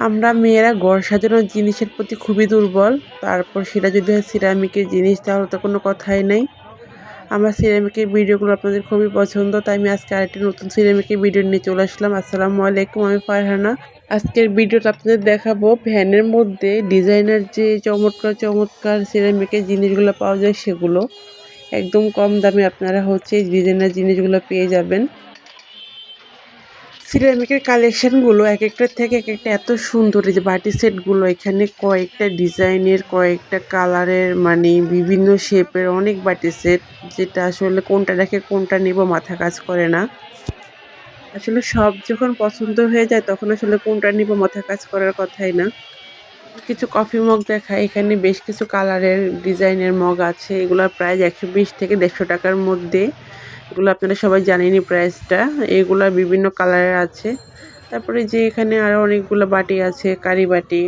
আমরা মেয়েরা ঘর সাজানোর জিনিসের প্রতি খুবই দুর্বল। তারপর সেটা যদি হয় সিরামিকের জিনিস, তাহলে তো কোনো কথাই নেই। আমার সিরামিকের ভিডিওগুলো আপনাদের খুবই পছন্দ, তাই আমি আজকে আরেকটি নতুন সিরামিকের ভিডিও নিয়ে চলে আসলাম। আসসালামু আলাইকুম, আমি ফারহানা। আজকের ভিডিওটা আপনাদের দেখাবো ভ্যানের মধ্যে ডিজাইনার যে চমৎকার চমৎকার সিরামিকের জিনিসগুলো পাওয়া যায়, সেগুলো একদম কম দামে আপনারা এই ডিজাইনার জিনিসগুলো পেয়ে যাবেন। সিরামিকের কালেকশানগুলো এক একটার থেকে এক একটা এত সুন্দর। এই যে বাটি সেটগুলো, এখানে কয়েকটা ডিজাইনের, কয়েকটা কালারের, মানে বিভিন্ন শেপের অনেক বাটি সেট, যেটা আসলে কোনটা রেখে কোনটা নিব মাথা কাজ করে না। আসলে সব যখন পছন্দ হয়ে যায় তখন আসলে কোনটা নিব মাথা কাজ করার কথাই না। কিছু কফি মগ দেখায়, এখানে বেশ কিছু কালারের ডিজাইনের মগ আছে। এগুলোর প্রাইস 120 থেকে 150 টাকার মধ্যে। এগুলো আপনারা সবাই জানেনই প্রাইসটা। এগুলা বিভিন্ন কালারের আছে। তারপরে যে এখানে আরো অনেকগুলো বাটি আছে, কারি বাটি।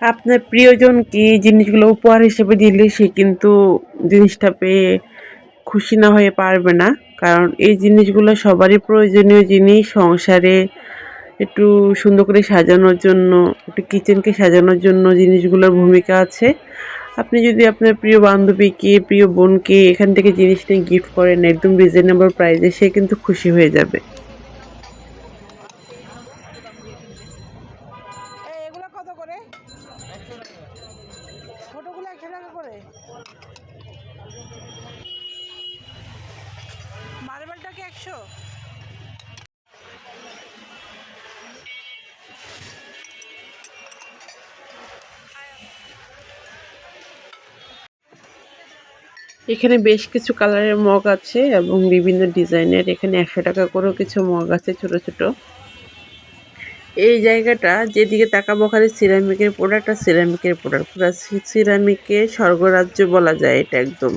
আপনার প্রিয়জনকে এই জিনিসগুলো উপহার হিসেবে দিলে সে কিন্তু জিনিসটা পেয়ে খুশি না হয়ে পারবে না। কারণ এই জিনিসগুলো সবারই প্রয়োজনীয় জিনিস। সংসারে একটু সুন্দর করে সাজানোর জন্য, একটু কিচেনকে সাজানোর জন্য জিনিসগুলোর ভূমিকা আছে। আপনি যদি আপনার প্রিয় বান্ধবীকে, প্রিয় বোনকে এখান থেকে জিনিস নিয়ে গিফট করেন একদম রিজনেবল প্রাইসে, সে কিন্তু খুশি হয়ে যাবে। এগুলো কত করে? ছোটগুলো 100 টাকা করে। মার্বেলটা কি 100? এখানে বেশ কিছু কালারের মগ আছে এবং বিভিন্ন ডিজাইনের। এখানে 100 টাকা করেও কিছু মগ আছে ছোট ছোট। এই জায়গাটা যেদিকে তাকাবো খালি সিরামিকের প্রোডাক্ট আর সিরামিকের প্রোডাক্ট। পুরো সিরামিকের স্বর্গরাজ্য বলা যায় এটা একদম।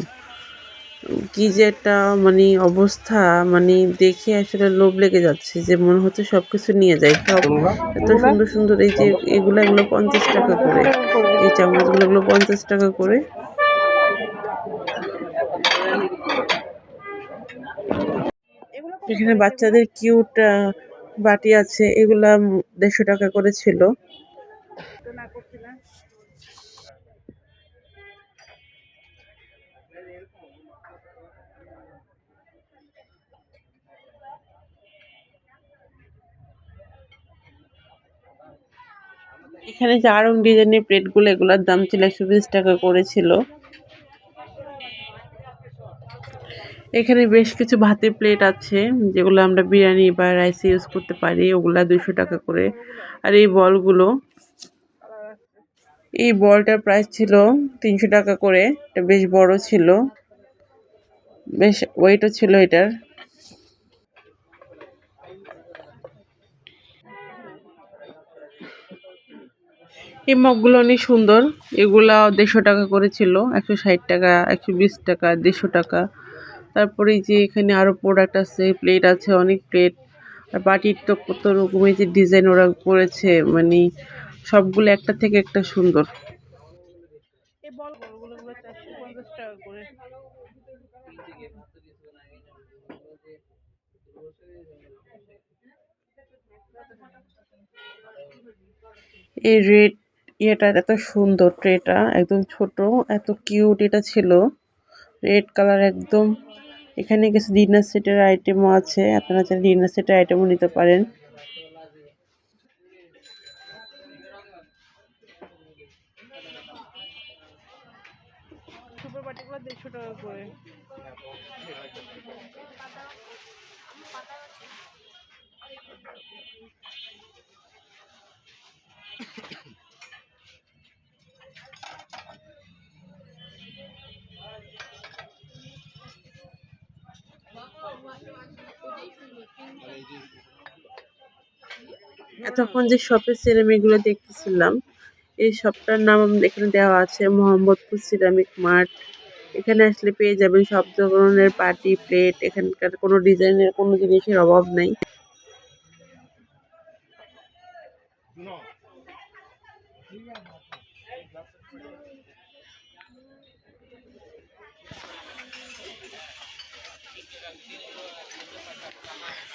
কি যে একটা মানে অবস্থা, মানে দেখে আসলে লোভ লেগে যাচ্ছে, যে মনে হচ্ছে সবকিছু নিয়ে যায় সব। এত সুন্দর সুন্দর এই যে এগুলো 50 টাকা করে। এই চামচগুলো 50 টাকা করে। এগুলো কত এখানে করে এগুলো? বাচ্চাদের কিউট বাটি আছে, এগুলা 150 টাকা করে ছিল। তো না করছি না। এখানে যে আড়ং ডিজাইনের প্লেটগুলো, এগুলোর দাম ছিল 120 টাকা করেছিল। এখানে বেশ কিছু ভাতের প্লেট আছে, যেগুলো আমরা বিরিয়ানি বা রাইসে ইউজ করতে পারি, ওগুলা 200 টাকা করে। আর এই বলগুলো, এই বলটার প্রাইস ছিল 300 টাকা করে। এটা বেশ বড় ছিল, বেশ ওয়েটও ছিল এটার। এই মগগুলো অনেক সুন্দর। এগুলা 150 টাকা করে ছিল, 160 টাকা, 120 টাকা, 150 টাকা। তারপরে যে এখানে আরো প্রোডাক্ট আছে, প্লেট আছে, অনেক প্লেট। আর বাটির তো কত রকমের যে ডিজাইন ওরা করেছে, মানে সবগুলো একটা থেকে একটা সুন্দর। এই বলগুলো 450 টাকা করে। এই রেড ইয়েটা এত সুন্দর, ট্রেটা একদম ছোট, এত কিউট এটা ছিল। রেড কালার একদম। এখানে কিছু ডিনার সেটের আইটেমও আছে, আপনারা চাইলে ডিনার সেটের আইটেমও নিতে পারেন। সুপার বাটিগুলো 150 টাকা করে। এতক্ষণ যে শপের সিরামিকগুলো দেখতেছিলাম, এই শপটার নাম এখানে দেওয়া আছে মোহাম্মদপুর সিরামিক মার্ট। এখানে আসলে পেয়ে যাবেন সব ধরনের পার্টি প্লেট। এখানকার কোনো ডিজাইনের কোনো জিনিসের অভাব নেই।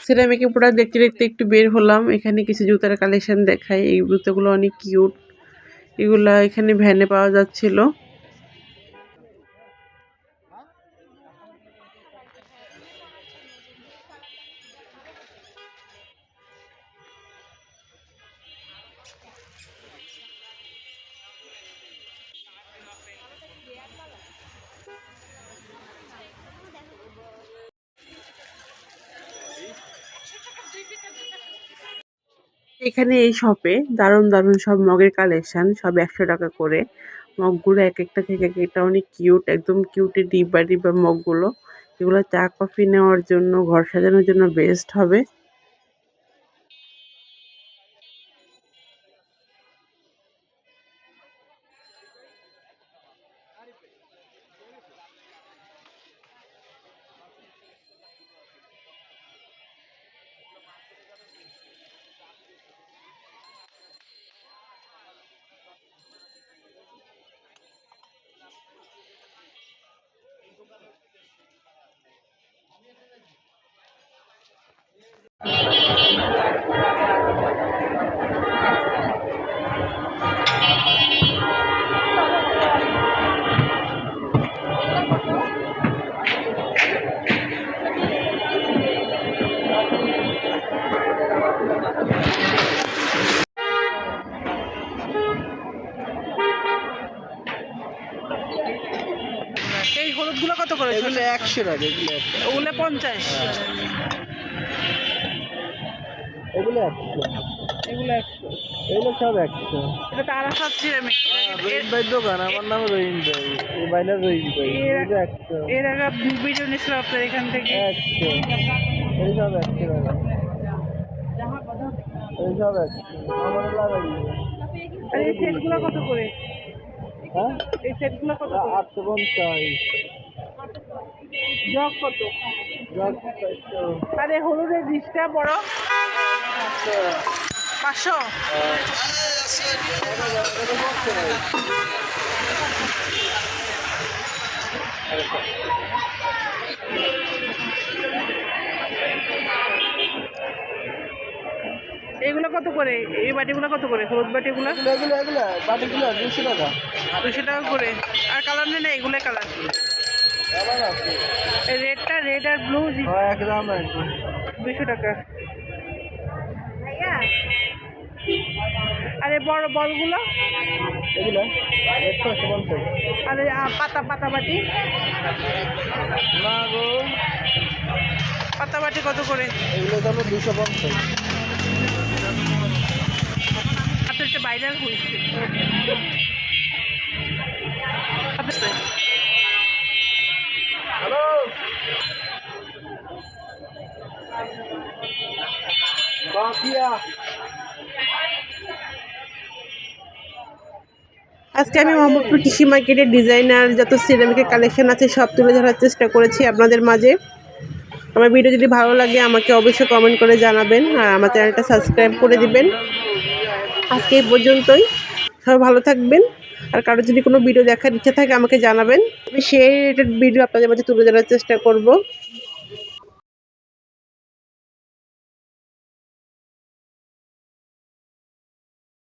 সিরামিকের প্রোডাক্ট দেখতে দেখতে একটু বের হলাম। এখানে কিছু জুতার কালেকশন দেখায়। এই জুতোগুলো অনেক কিউট। এগুলা এখানে ভ্যানে পাওয়া যাচ্ছিল। এখানে এই শপে দারুণ দারুণ সব মগের কালেকশন, সব ১০০ টাকা করে। মগগুলো এক একটা থেকে এক একটা অনেক কিউট, একদম কিউটের ডিব্বা ডিব্বা মগগুলো। এগুলো চা কফি নেওয়ার জন্য, ঘর সাজানোর জন্য বেস্ট হবে। এই হলুদগুলো কত করে? এগুলো 100 টাকা, এগুলো 100। ওগুলো 50। এগুলো 100। এগুলো 100। এগুলো সব 100। এটা তারাসাত সিরামিক। রহিম ভাই দোকান, আমার নাম রহিম ভাই। এই বাইনার রহিম ভাই। এর- এটা 100। এর আগে ভিডিও নিয়েছিল আপনার এখান থেকে। 100। এই সব 100 টাকা। এই সব 100। আমার লাগাই দিবে। আর এই সেটগুলো কত করে? হ্যাঁ, এই সেটগুলো কত করে? 850। জগ কত? জগ 400। আর এই হলুদের ডিশটা বড় 500। এগুলো কত করে? এই বাটিগুলো কত করে? হলুদ বাটিগুলো এগুলো এগুলো এগুলো বাটিগুলো 200 টাকা। 200 টাকা করে। আর কালার নেই না? এগুলো কালার। আবার আছে। এই রেডটা, রেড আর ব্লু একদম একদম। 200 টাকা। আর এই বড় বলগুলো? এগুলো 150। আর এই পাতা পাতা বাটি? না গো, পাতা বাটি কত করে? এগুলো তো 250। আপনার একটা ভাইরাল হয়েছে। হ্যালো, বাকিয়া। আজকে আমি মোহাম্মদপুর কৃষি মার্কেটের ডিজাইনার যত সিরামিকের কালেকশন আছে সব তুলে ধরার চেষ্টা করেছি আপনাদের মাঝে। আমার ভিডিও যদি ভালো লাগে আমাকে অবশ্যই কমেন্ট করে জানাবেন, আর আমার চ্যানেলটা সাবস্ক্রাইব করে দিবেন। আজকে এই পর্যন্তই। সবাই ভালো থাকবেন। আর কারো যদি কোনো ভিডিও দেখার ইচ্ছা থাকে আমাকে জানাবেন, আমি সেই রিলেটেড ভিডিও আপনাদের মাঝে তুলে ধরার চেষ্টা করব।